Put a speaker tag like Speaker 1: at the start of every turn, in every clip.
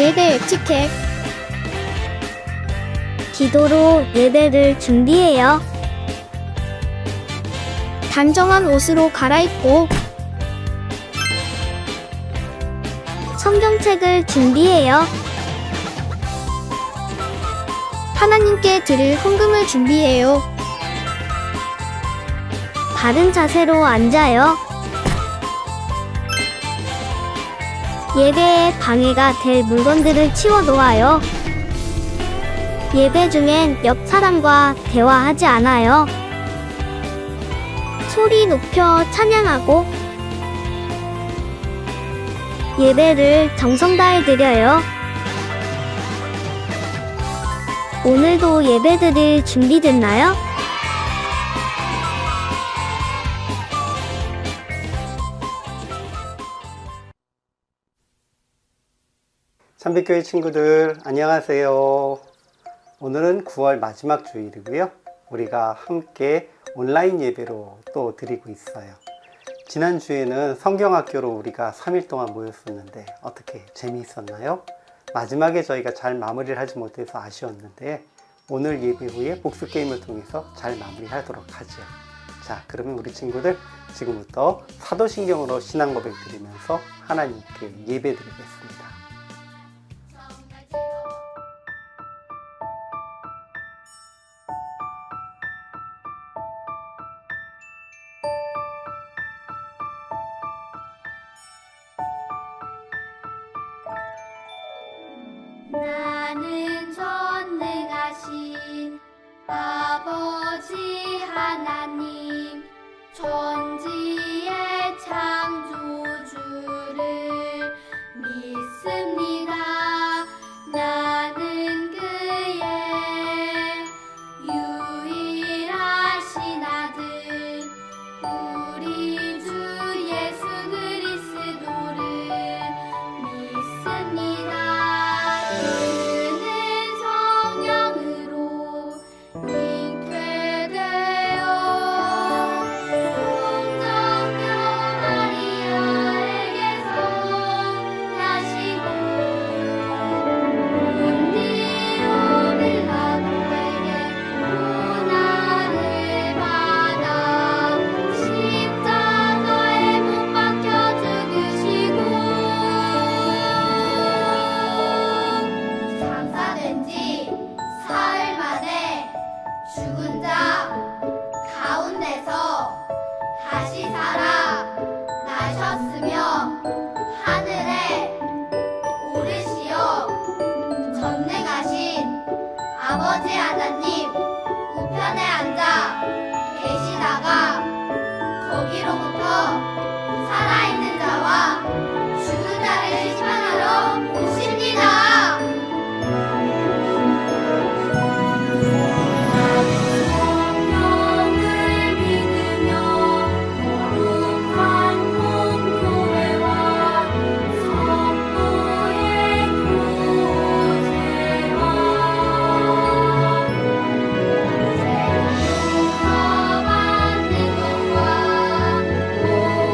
Speaker 1: 예배 에티켓.
Speaker 2: 기도로 예배를 준비해요.
Speaker 1: 단정한 옷으로 갈아입고
Speaker 2: 성경책을 준비해요.
Speaker 1: 하나님께 드릴 헌금을 준비해요.
Speaker 2: 바른 자세로 앉아요. 예배에 방해가 될 물건들을 치워 놓아요. 예배 중엔 옆 사람과 대화하지 않아요. 소리 높여 찬양하고 예배를 정성 다해 드려요. 오늘도 예배드릴 준비됐나요?
Speaker 3: 참빛교회 친구들 안녕하세요. 오늘은 9월 마지막 주일이고요. 우리가 함께 온라인 예배로 또 드리고 있어요. 지난주에는 성경학교로 우리가 3일 동안 모였었는데 어떻게 재미있었나요? 마지막에 저희가 잘 마무리를 하지 못해서 아쉬웠는데 오늘 예배 후에 복습 게임을 통해서 잘 마무리하도록 하죠. 자, 그러면 우리 친구들 지금부터 사도신경으로 신앙 고백 드리면서 하나님께 예배 드리겠습니다.
Speaker 4: 나는 전능하신 아버지 하나님 천지의 창조주를 믿습니다. 나는 그의 유일하신 아들 우리 주 예수 그리스도를 믿습니다. 죽은 자 가운데서 다시 살아 나셨으며 하늘에 오르시어 전능하신 아버지 하나님 우편에 앉아 계시다가 거기로부터 살아있는 자와 죽은 자를 심판하러 오십니다. 모든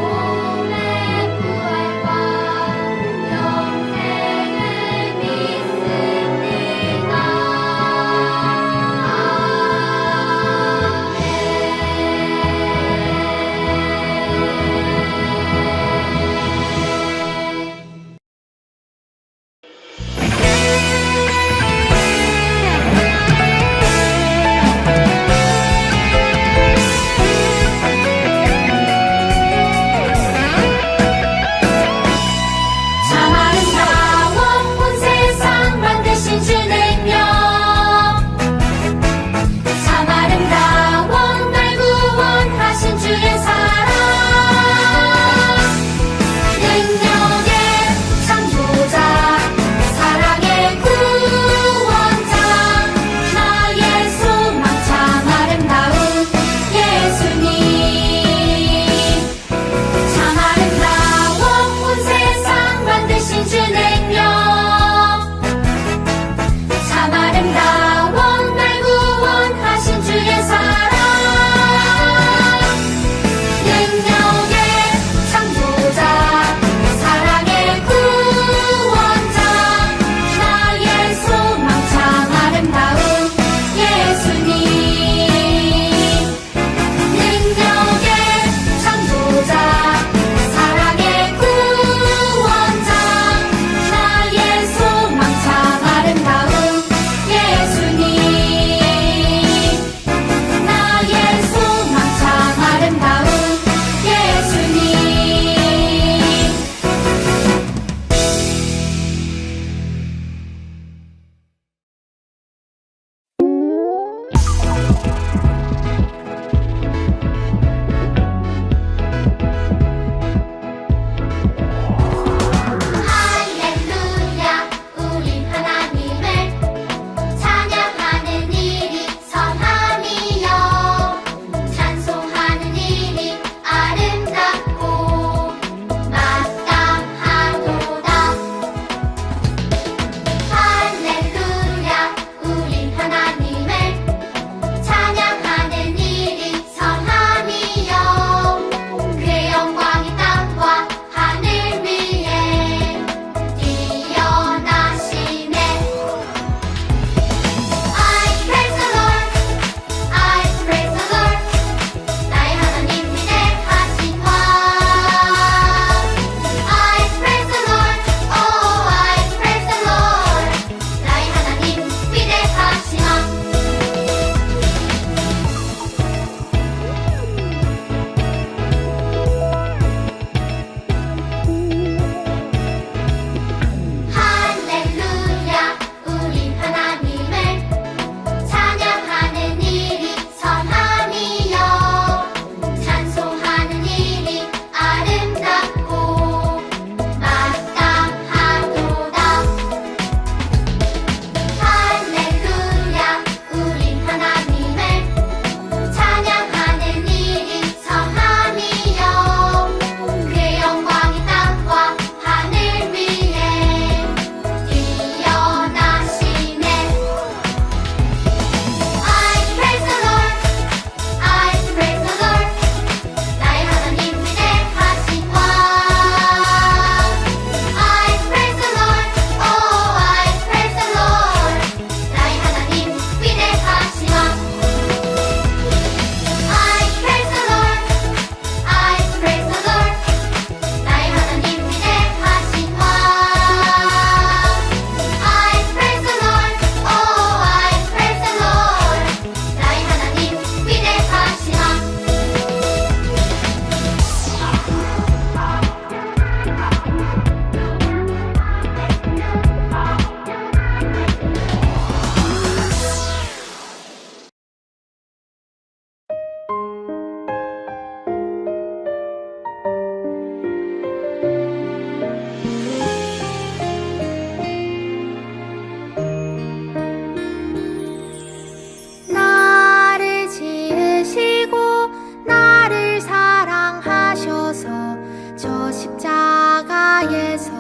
Speaker 4: 십자가에서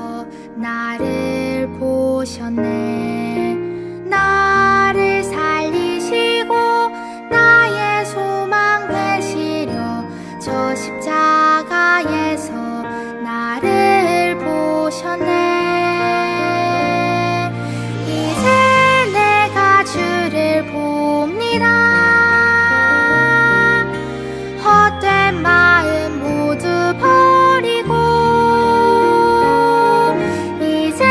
Speaker 4: 나를 보셨네. 나를 살리시고 나의 소망 되시려 저 십자가에서 나를 보셨네. 이제 내가 주를 봅니다. 헛된 마음 모두 버리고 이제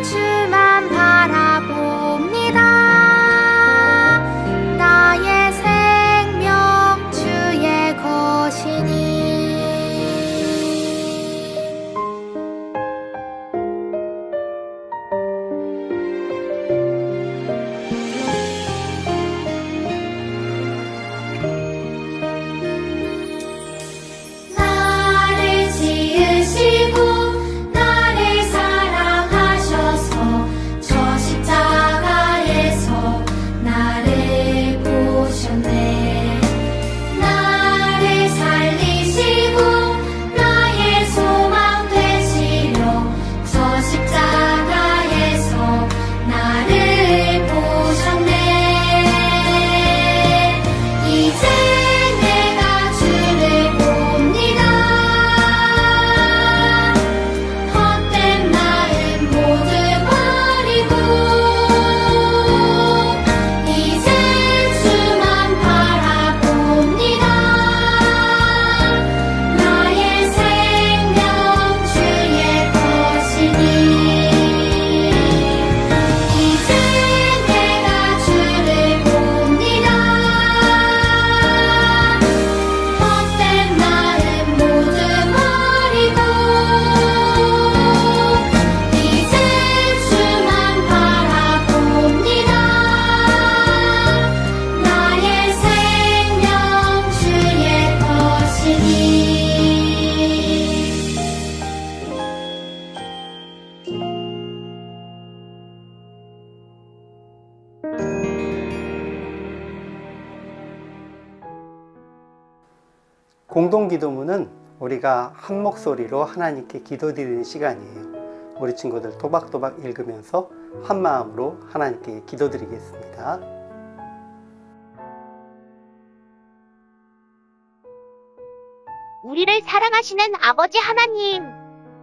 Speaker 4: 주만 바라봅니다. 나의 생명 주의 것이니. 나를 지으시고 나를 사랑하셔서 저 십자가에서 나를 보셨네. 나를 살리시고 나의 소망 되시려 저 십자가에서 나를 보셨네. 이제 내가 주를 봅니다. 헛된 마음 모두 버리고 이제 주만 바라봅니다. 나의 생명 주의 것이니. 이제 내가 주를 봅니다. 헛된 마음 모두 버리고 이제 주만 바라봅니다. 나의 생명 주의 것이니.
Speaker 3: 공동기도문은 우리가 한 목소리로 하나님께 기도드리는 시간이에요. 우리 친구들 또박또박 읽으면서 한 마음으로 하나님께 기도드리겠습니다.
Speaker 5: 우리를 사랑하시는 아버지 하나님,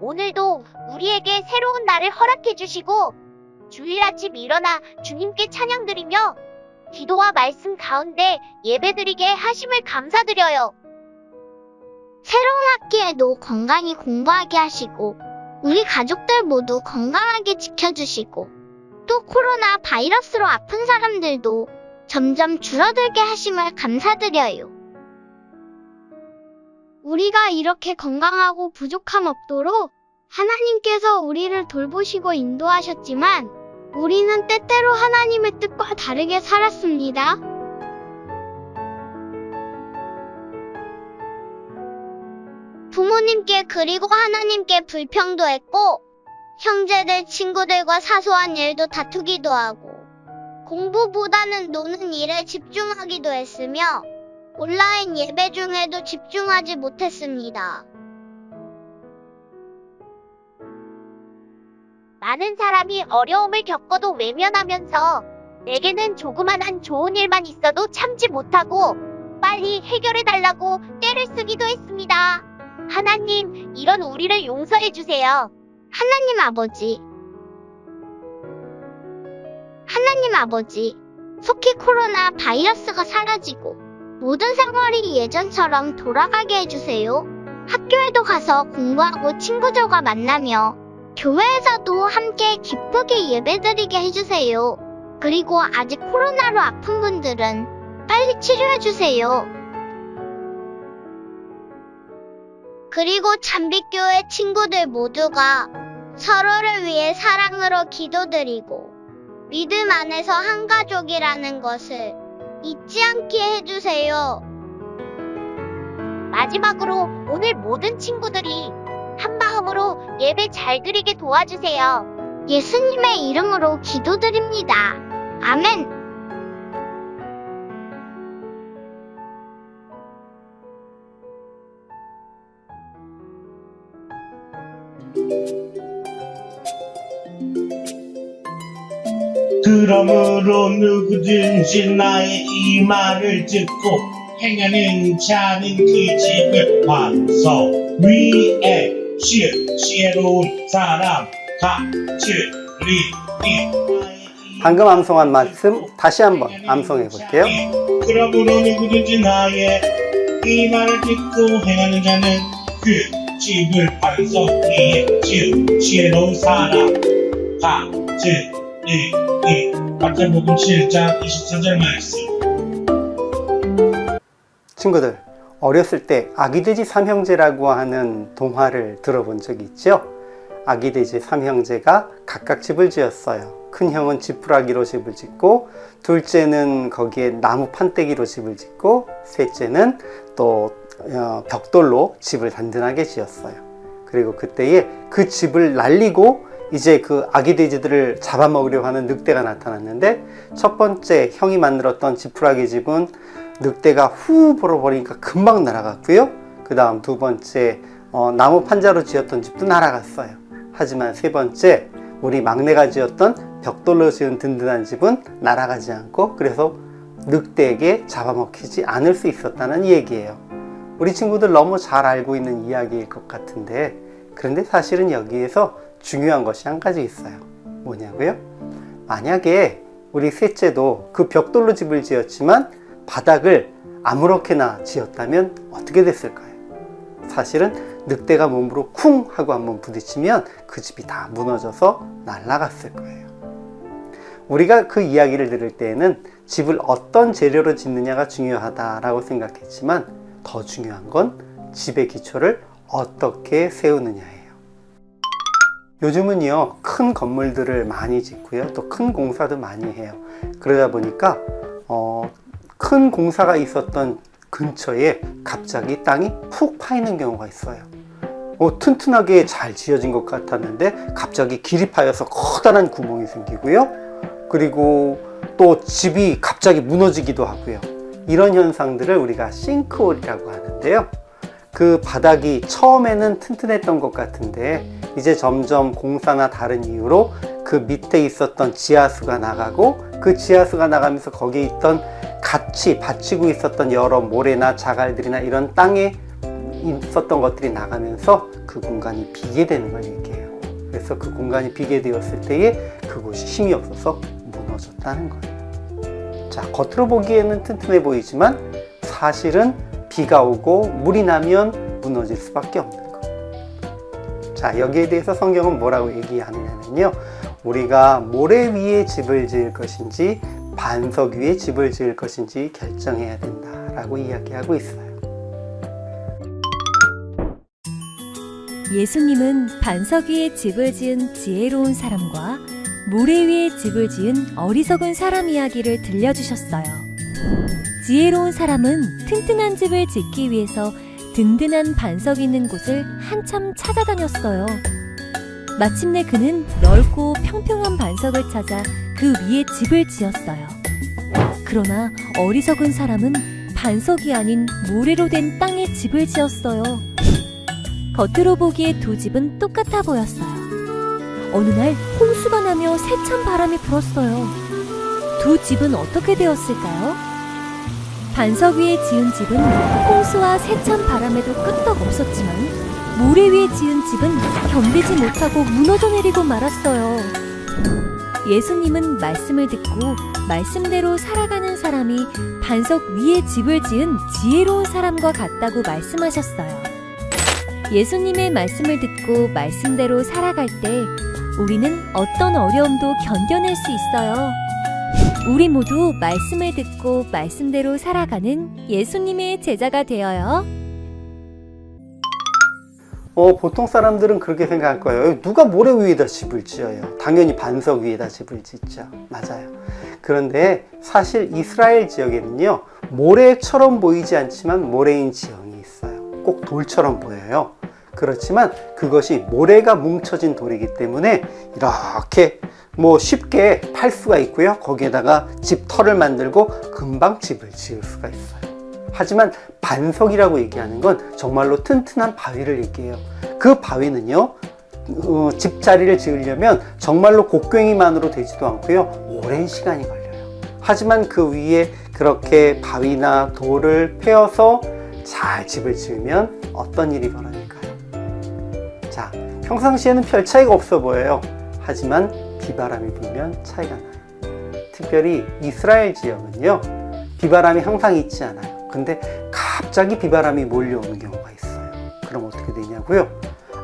Speaker 5: 오늘도 우리에게 새로운 날을 허락해 주시고 주일 아침 일어나 주님께 찬양드리며 기도와 말씀 가운데 예배드리게 하심을 감사드려요.
Speaker 2: 새로운 학기에도 건강히 공부하게 하시고 우리 가족들 모두 건강하게 지켜주시고 또 코로나 바이러스로 아픈 사람들도 점점 줄어들게 하심을 감사드려요. 우리가 이렇게 건강하고 부족함 없도록 하나님께서 우리를 돌보시고 인도하셨지만 우리는 때때로 하나님의 뜻과 다르게 살았습니다. 부모님께 그리고 하나님께 불평도 했고 형제들 친구들과 사소한 일도 다투기도 하고 공부보다는 노는 일에 집중하기도 했으며 온라인 예배 중에도 집중하지 못했습니다.
Speaker 5: 많은 사람이 어려움을 겪어도 외면하면서 내게는 조그만한 좋은 일만 있어도 참지 못하고 빨리 해결해달라고 떼를 쓰기도 했습니다. 하나님, 이런 우리를 용서해 주세요.
Speaker 2: 하나님 아버지, 속히 코로나 바이러스가 사라지고 모든 생활이 예전처럼 돌아가게 해주세요. 학교에도 가서 공부하고 친구들과 만나며 교회에서도 함께 기쁘게 예배드리게 해주세요. 그리고 아직 코로나로 아픈 분들은 빨리 치료해주세요. 그리고 잠빛교회 친구들 모두가 서로를 위해 사랑으로 기도드리고 믿음 안에서 한 가족이라는 것을 잊지 않게 해주세요.
Speaker 5: 마지막으로 오늘 모든 친구들이 한 마음으로 예배 잘 드리게 도와주세요.
Speaker 2: 예수님의 이름으로 기도드립니다. 아멘.
Speaker 6: 그러므로 누구든지 나의 이 말을 듣고 행하는 자는 그 집을 반석 위에 지혜로운 사람
Speaker 3: 방금 암송한 말씀 다시 한번 암송해 볼게요.
Speaker 6: 그러므로 누구든지 나의 이 말을 듣고 행하는 자는 그 집을 반석 위에 지혜로운 사람 마태복음 7장 24절 말씀.
Speaker 3: 친구들, 어렸을 때 아기돼지 삼형제라고 하는 동화를 들어본 적이 있죠? 아기돼지 삼형제가 각각 집을 지었어요. 큰 형은 지푸라기로 집을 짓고, 둘째는 거기에 나무 판때기로 집을 짓고, 셋째는 또 벽돌로 집을 단단하게 지었어요. 그리고 그때에 그 집을 날리고 이제 그 아기돼지들을 잡아먹으려고 하는 늑대가 나타났는데, 첫 번째 형이 만들었던 지푸라기 집은 늑대가 후 불어버리니까 금방 날아갔고요. 그 다음 두 번째 나무 판자로 지었던 집도 날아갔어요. 하지만 세 번째 우리 막내가 지었던 벽돌로 지은 든든한 집은 날아가지 않고, 그래서 늑대에게 잡아먹히지 않을 수 있었다는 얘기예요. 우리 친구들 너무 잘 알고 있는 이야기일 것 같은데, 그런데 사실은 여기에서 중요한 것이 한 가지 있어요. 뭐냐고요? 만약에 우리 셋째도 그 벽돌로 집을 지었지만 바닥을 아무렇게나 지었다면 어떻게 됐을까요? 사실은 늑대가 몸으로 쿵 하고 한번 부딪히면 그 집이 다 무너져서 날아갔을 거예요. 우리가 그 이야기를 들을 때에는 집을 어떤 재료로 짓느냐가 중요하다라고 생각했지만, 더 중요한 건 집의 기초를 어떻게 세우느냐예요. 요즘은요, 큰 건물들을 많이 짓고요, 또 큰 공사도 많이 해요. 그러다 보니까 큰 공사가 있었던 근처에 갑자기 땅이 푹 파이는 경우가 있어요. 튼튼하게 잘 지어진 것 같았는데 갑자기 길이 파여서 커다란 구멍이 생기고요, 그리고 또 집이 갑자기 무너지기도 하고요. 이런 현상들을 우리가 싱크홀이라고 하는데요, 그 바닥이 처음에는 튼튼했던 것 같은데 이제 점점 공사나 다른 이유로 그 밑에 있었던 지하수가 나가고, 그 지하수가 나가면서 거기에 있던 같이 받치고 있었던 여러 모래나 자갈들이나 이런 땅에 있었던 것들이 나가면서 그 공간이 비게 되는 걸 얘기해요. 그래서 그 공간이 비게 되었을 때에 그곳이 힘이 없어서 무너졌다는 거예요. 자, 겉으로 보기에는 튼튼해 보이지만 사실은 비가 오고 물이 나면 무너질 수밖에 없는 거예요. 자, 여기에 대해서 성경은 뭐라고 얘기하느냐면요, 우리가 모래 위에 집을 지을 것인지 반석 위에 집을 지을 것인지 결정해야 된다라고 이야기하고 있어요.
Speaker 7: 예수님은 반석 위에 집을 지은 지혜로운 사람과 모래 위에 집을 지은 어리석은 사람 이야기를 들려주셨어요. 지혜로운 사람은 튼튼한 집을 짓기 위해서 든든한 반석 있는 곳을 한참 찾아다녔어요. 마침내 그는 넓고 평평한 반석을 찾아 그 위에 집을 지었어요. 그러나 어리석은 사람은 반석이 아닌 모래로 된 땅에 집을 지었어요. 겉으로 보기에 두 집은 똑같아 보였어요. 어느 날 홍수가 나며 세찬 바람이 불었어요. 두 집은 어떻게 되었을까요? 반석 위에 지은 집은 홍수와 세찬 바람에도 끄떡 없었지만, 모래 위에 지은 집은 견디지 못하고 무너져 내리고 말았어요. 예수님은 말씀을 듣고 말씀대로 살아가는 사람이 반석 위에 집을 지은 지혜로운 사람과 같다고 말씀하셨어요. 예수님의 말씀을 듣고 말씀대로 살아갈 때 우리는 어떤 어려움도 견뎌낼 수 있어요. 우리 모두 말씀을 듣고 말씀대로 살아가는 예수님의 제자가 되어요.
Speaker 3: 보통 사람들은 그렇게 생각할 거예요. 누가 모래 위에다 집을 지어요? 당연히 반석 위에다 집을 짓죠. 맞아요. 그런데 사실 이스라엘 지역에는요, 모래처럼 보이지 않지만 모래인 지형이 있어요. 꼭 돌처럼 보여요. 그렇지만 그것이 모래가 뭉쳐진 돌이기 때문에 이렇게 쉽게 팔 수가 있고요, 거기에다가 집 터를 만들고 금방 집을 지을 수가 있어요. 하지만 반석이라고 얘기하는 건 정말로 튼튼한 바위를 얘기해요. 그 바위는요, 집자리를 지으려면 정말로 곡괭이만으로 되지도 않고요. 오랜 시간이 걸려요. 하지만 그 위에 그렇게 바위나 돌을 패어서 잘 집을 지으면 어떤 일이 벌어질까요? 자, 평상시에는 별 차이가 없어 보여요. 하지만 비바람이 불면 차이가 나요. 특별히 이스라엘 지역은요, 비바람이 항상 있지 않아요. 근데 갑자기 비바람이 몰려오는 경우가 있어요. 그럼 어떻게 되냐고요?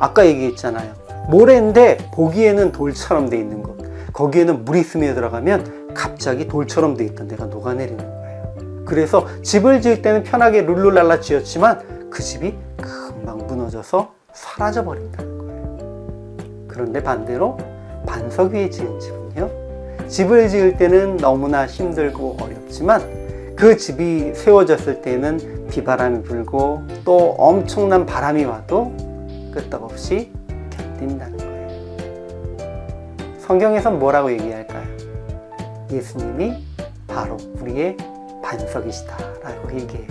Speaker 3: 아까 얘기했잖아요. 모래인데 보기에는 돌처럼 돼 있는 곳, 거기에는 물이 스며 들어가면 갑자기 돌처럼 돼 있던 데가 녹아내리는 거예요. 그래서 집을 지을 때는 편하게 룰루랄라 지었지만 그 집이 금방 무너져서 사라져 버린다는 거예요. 그런데 반대로 반석 위에 지은 집은요, 집을 지을 때는 너무나 힘들고 어렵지만 그 집이 세워졌을 때는 비바람이 불고 또 엄청난 바람이 와도 끄떡없이 견딘다는 거예요. 성경에선 뭐라고 얘기할까요? 예수님이 바로 우리의 반석이시다 라고 얘기해요.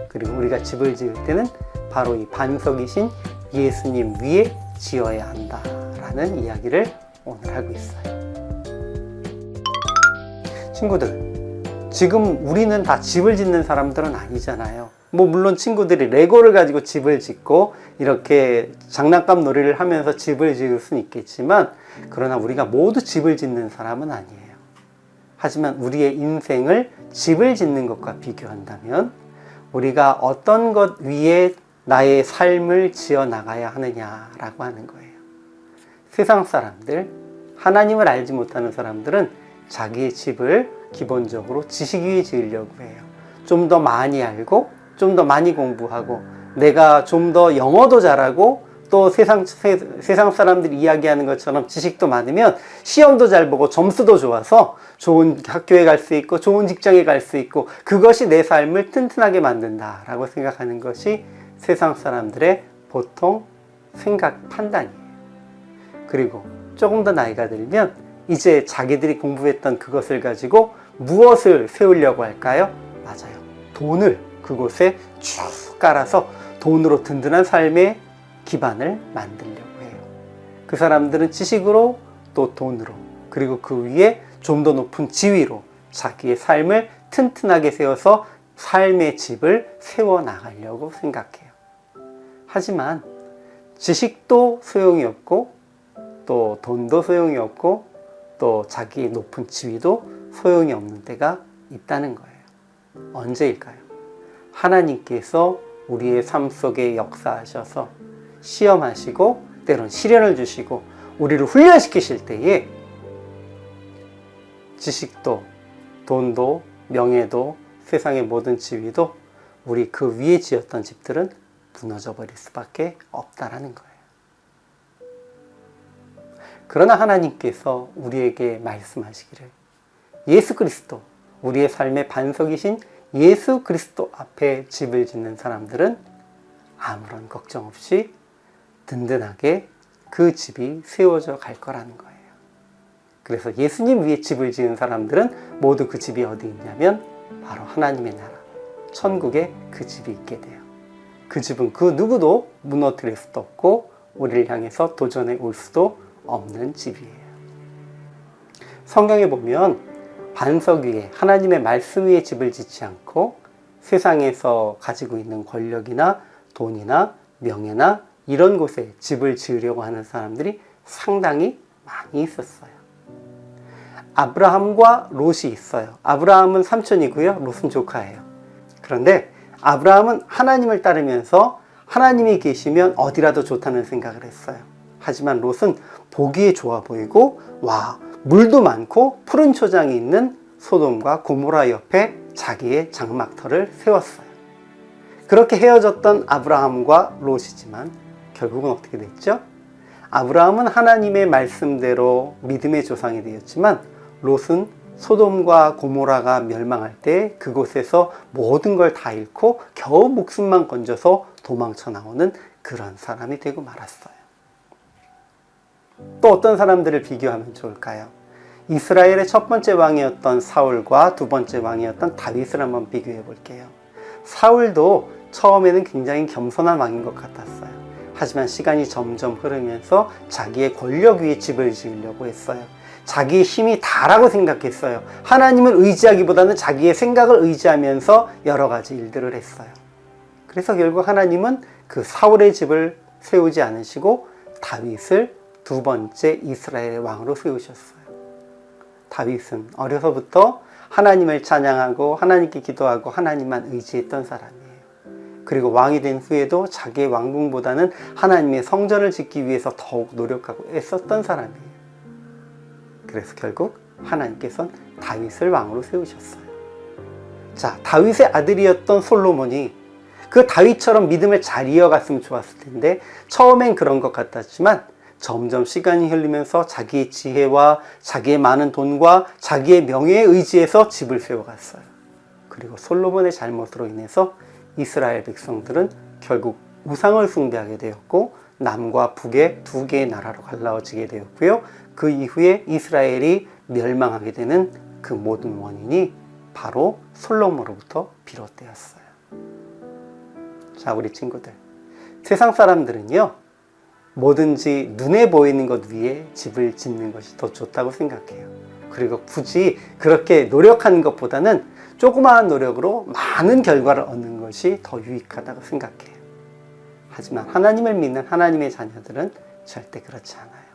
Speaker 3: 그리고 우리가 집을 지을 때는 바로 이 반석이신 예수님 위에 지어야 한다 라는 이야기를 오늘 하고 있어요. 친구들, 지금 우리는 다 집을 짓는 사람들은 아니잖아요. 물론 친구들이 레고를 가지고 집을 짓고 이렇게 장난감 놀이를 하면서 집을 지을 수는 있겠지만, 그러나 우리가 모두 집을 짓는 사람은 아니에요. 하지만 우리의 인생을 집을 짓는 것과 비교한다면 우리가 어떤 것 위에 나의 삶을 지어 나가야 하느냐라고 하는 거예요. 세상 사람들, 하나님을 알지 못하는 사람들은 자기의 집을 기본적으로 지식 위에 지으려고 해요. 좀 더 많이 알고, 좀 더 많이 공부하고, 내가 좀 더 영어도 잘하고, 또 세상 사람들이 이야기하는 것처럼 지식도 많으면 시험도 잘 보고 점수도 좋아서 좋은 학교에 갈 수 있고 좋은 직장에 갈 수 있고, 그것이 내 삶을 튼튼하게 만든다라고 생각하는 것이 세상 사람들의 보통 생각, 판단이에요. 그리고 조금 더 나이가 들면 이제 자기들이 공부했던 그것을 가지고 무엇을 세우려고 할까요? 맞아요. 돈을 그곳에 쭉 깔아서 돈으로 든든한 삶의 기반을 만들려고 해요. 그 사람들은 지식으로, 또 돈으로, 그리고 그 위에 좀 더 높은 지위로 자기의 삶을 튼튼하게 세워서 삶의 집을 세워나가려고 생각해요. 하지만 지식도 소용이 없고, 또 돈도 소용이 없고, 또 자기의 높은 지위도 소용이 없는 때가 있다는 거예요. 언제일까요? 하나님께서 우리의 삶 속에 역사하셔서 시험하시고 때론 시련을 주시고 우리를 훈련시키실 때에 지식도, 돈도, 명예도, 세상의 모든 지위도 우리 그 위에 지었던 집들은 무너져 버릴 수밖에 없다라는 거예요. 그러나 하나님께서 우리에게 말씀하시기를, 예수 그리스도, 우리의 삶의 반석이신 예수 그리스도 앞에 집을 짓는 사람들은 아무런 걱정 없이 든든하게 그 집이 세워져 갈 거라는 거예요. 그래서 예수님 위에 집을 지은 사람들은 모두 그 집이 어디 있냐면 바로 하나님의 나라, 천국에 그 집이 있게 돼요. 그 집은 그 누구도 무너뜨릴 수도 없고 우리를 향해서 도전해 올 수도 없는 집이에요. 성경에 보면 반석 위에, 하나님의 말씀 위에 집을 짓지 않고 세상에서 가지고 있는 권력이나 돈이나 명예나 이런 곳에 집을 지으려고 하는 사람들이 상당히 많이 있었어요. 아브라함과 롯이 있어요. 아브라함은 삼촌이고요, 롯은 조카예요. 그런데 아브라함은 하나님을 따르면서 하나님이 계시면 어디라도 좋다는 생각을 했어요. 하지만 롯은 보기에 좋아 보이고, 와, 물도 많고 푸른 초장이 있는 소돔과 고모라 옆에 자기의 장막터를 세웠어요. 그렇게 헤어졌던 아브라함과 롯이지만 결국은 어떻게 됐죠? 아브라함은 하나님의 말씀대로 믿음의 조상이 되었지만 롯은 소돔과 고모라가 멸망할 때 그곳에서 모든 걸 다 잃고 겨우 목숨만 건져서 도망쳐 나오는 그런 사람이 되고 말았어요. 또 어떤 사람들을 비교하면 좋을까요? 이스라엘의 첫 번째 왕이었던 사울과 두 번째 왕이었던 다윗을 한번 비교해 볼게요. 사울도 처음에는 굉장히 겸손한 왕인 것 같았어요. 하지만 시간이 점점 흐르면서 자기의 권력 위에 집을 지으려고 했어요. 자기의 힘이 다라고 생각했어요. 하나님을 의지하기보다는 자기의 생각을 의지하면서 여러 가지 일들을 했어요. 그래서 결국 하나님은 그 사울의 집을 세우지 않으시고 다윗을 두 번째 이스라엘의 왕으로 세우셨어요. 다윗은 어려서부터 하나님을 찬양하고 하나님께 기도하고 하나님만 의지했던 사람이에요. 그리고 왕이 된 후에도 자기의 왕궁보다는 하나님의 성전을 짓기 위해서 더욱 노력하고 애썼던 사람이에요. 그래서 결국 하나님께서는 다윗을 왕으로 세우셨어요. 자, 다윗의 아들이었던 솔로몬이 그 다윗처럼 믿음을 잘 이어갔으면 좋았을 텐데 처음엔 그런 것 같았지만 점점 시간이 흐르면서 자기의 지혜와 자기의 많은 돈과 자기의 명예에 의지해서 집을 세워갔어요. 그리고 솔로몬의 잘못으로 인해서 이스라엘 백성들은 결국 우상을 숭배하게 되었고 남과 북의 두 개의 나라로 갈라지게 되었고요. 그 이후에 이스라엘이 멸망하게 되는 그 모든 원인이 바로 솔로몬으로부터 비롯되었어요. 자, 우리 친구들, 세상 사람들은요 뭐든지 눈에 보이는 것 위에 집을 짓는 것이 더 좋다고 생각해요. 그리고 굳이 그렇게 노력하는 것보다는 조그마한 노력으로 많은 결과를 얻는 것이 더 유익하다고 생각해요. 하지만 하나님을 믿는 하나님의 자녀들은 절대 그렇지 않아요.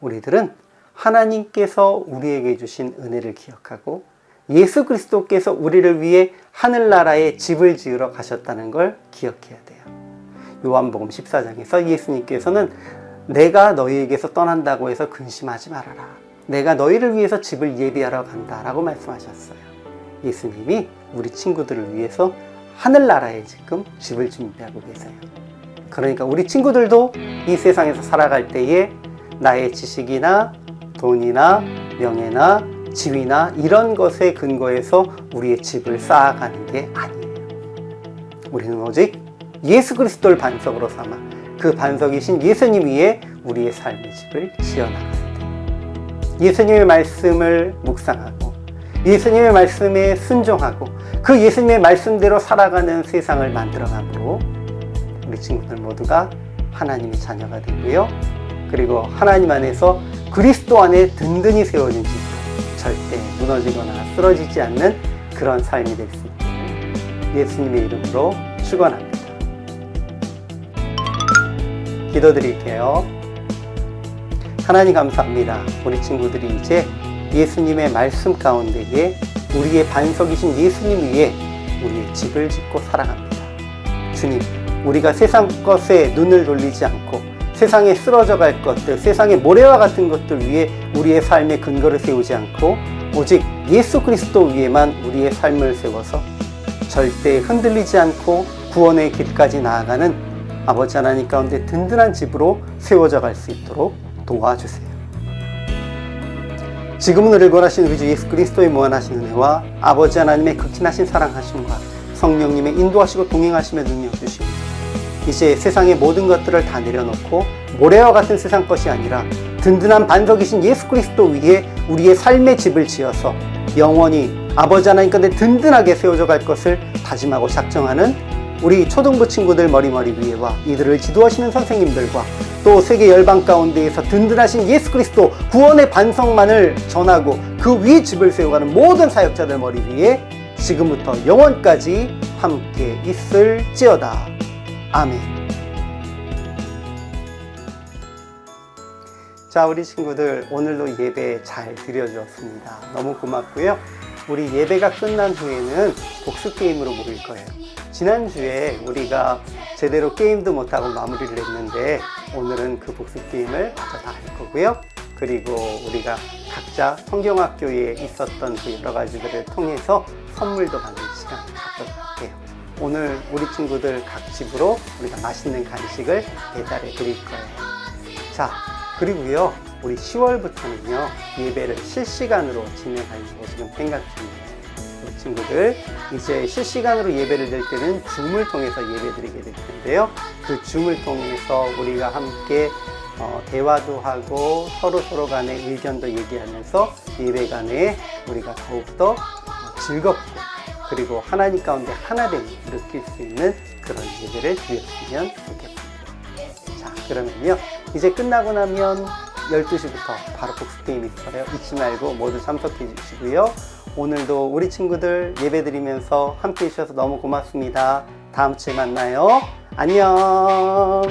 Speaker 3: 우리들은 하나님께서 우리에게 주신 은혜를 기억하고 예수 그리스도께서 우리를 위해 하늘나라에 집을 지으러 가셨다는 걸 기억해야 돼요. 요한복음 14장에서 예수님께서는 내가 너희에게서 떠난다고 해서 근심하지 말아라. 내가 너희를 위해서 집을 예비하러 간다 라고 말씀하셨어요. 예수님이 우리 친구들을 위해서 하늘나라에 지금 집을 준비하고 계세요. 그러니까 우리 친구들도 이 세상에서 살아갈 때에 나의 지식이나 돈이나 명예나 지위나 이런 것에 근거해서 우리의 집을 쌓아가는 게 아니에요. 우리는 오직 예수 그리스도를 반석으로 삼아 그 반석이신 예수님 위에 우리의 삶의 집을 지어나가야 돼요. 예수님의 말씀을 묵상하고 예수님의 말씀에 순종하고 그 예수님의 말씀대로 살아가는 세상을 만들어감으로 우리 친구들 모두가 하나님의 자녀가 되고요. 그리고 하나님 안에서 그리스도 안에 든든히 세워진 집으로 절대 무너지거나 쓰러지지 않는 그런 삶이 될 수 있기를 예수님의 이름으로 축원합니다. 기도드릴게요. 하나님 감사합니다. 우리 친구들이 이제 예수님의 말씀 가운데에 우리의 반석이신 예수님 위에 우리의 집을 짓고 살아갑니다. 주님, 우리가 세상 것에 눈을 돌리지 않고 세상에 쓰러져 갈 것들, 세상의 모래와 같은 것들 위에 우리의 삶의 근거를 세우지 않고 오직 예수 그리스도 위에만 우리의 삶을 세워서 절대 흔들리지 않고 구원의 길까지 나아가는 아버지 하나님 가운데 든든한 집으로 세워져 갈 수 있도록 도와주세요. 지금은 우리를 구원하신 우리 주 예수 그리스도의 무한하신 은혜와 아버지 하나님의 극진하신 사랑하심과 성령님의 인도하시고 동행하심의 능력 주시고 이제 세상의 모든 것들을 다 내려놓고 모래와 같은 세상 것이 아니라 든든한 반석이신 예수 그리스도 위에 우리의 삶의 집을 지어서 영원히 아버지 하나님 가운데 든든하게 세워져 갈 것을 다짐하고 작정하는 우리 초등부 친구들 머리머리 위에와 이들을 지도하시는 선생님들과 또 세계 열방 가운데에서 든든하신 예수 그리스도 구원의 반석만을 전하고 그 위에 집을 세워가는 모든 사역자들 머리 위에 지금부터 영원까지 함께 있을지어다. 아멘. 자, 우리 친구들 오늘도 예배 잘 드려주었습니다. 너무 고맙고요. 우리 예배가 끝난 후에는 복수 게임으로 모일 거예요. 지난주에 우리가 제대로 게임도 못하고 마무리를 했는데 오늘은 그 복수 게임을 마저 다 할 거고요. 그리고 우리가 각자 성경학교에 있었던 그 여러 가지들을 통해서 선물도 받는 시간을 갖도록 할게요. 오늘 우리 친구들 각 집으로 우리가 맛있는 간식을 배달해 드릴 거예요. 자, 그리고요, 우리 10월부터는요, 예배를 실시간으로 진행하려고 지금 생각 중이에요. 우리 친구들, 이제 실시간으로 예배를 드릴 때는 줌을 통해서 예배 드리게 될 텐데요. 그 줌을 통해서 우리가 함께 대화도 하고 서로 간의 의견도 얘기하면서 예배간에 우리가 더욱더 즐겁고 그리고 하나님 가운데 하나됨을 느낄 수 있는 그런 예배를 드렸으면 좋겠습니다. 그러면요, 이제 끝나고 나면 12시부터 바로 복습 게임 있어요. 잊지 말고 모두 참석해 주시고요. 오늘도 우리 친구들 예배 드리면서 함께 해주셔서 너무 고맙습니다. 다음 주에 만나요. 안녕.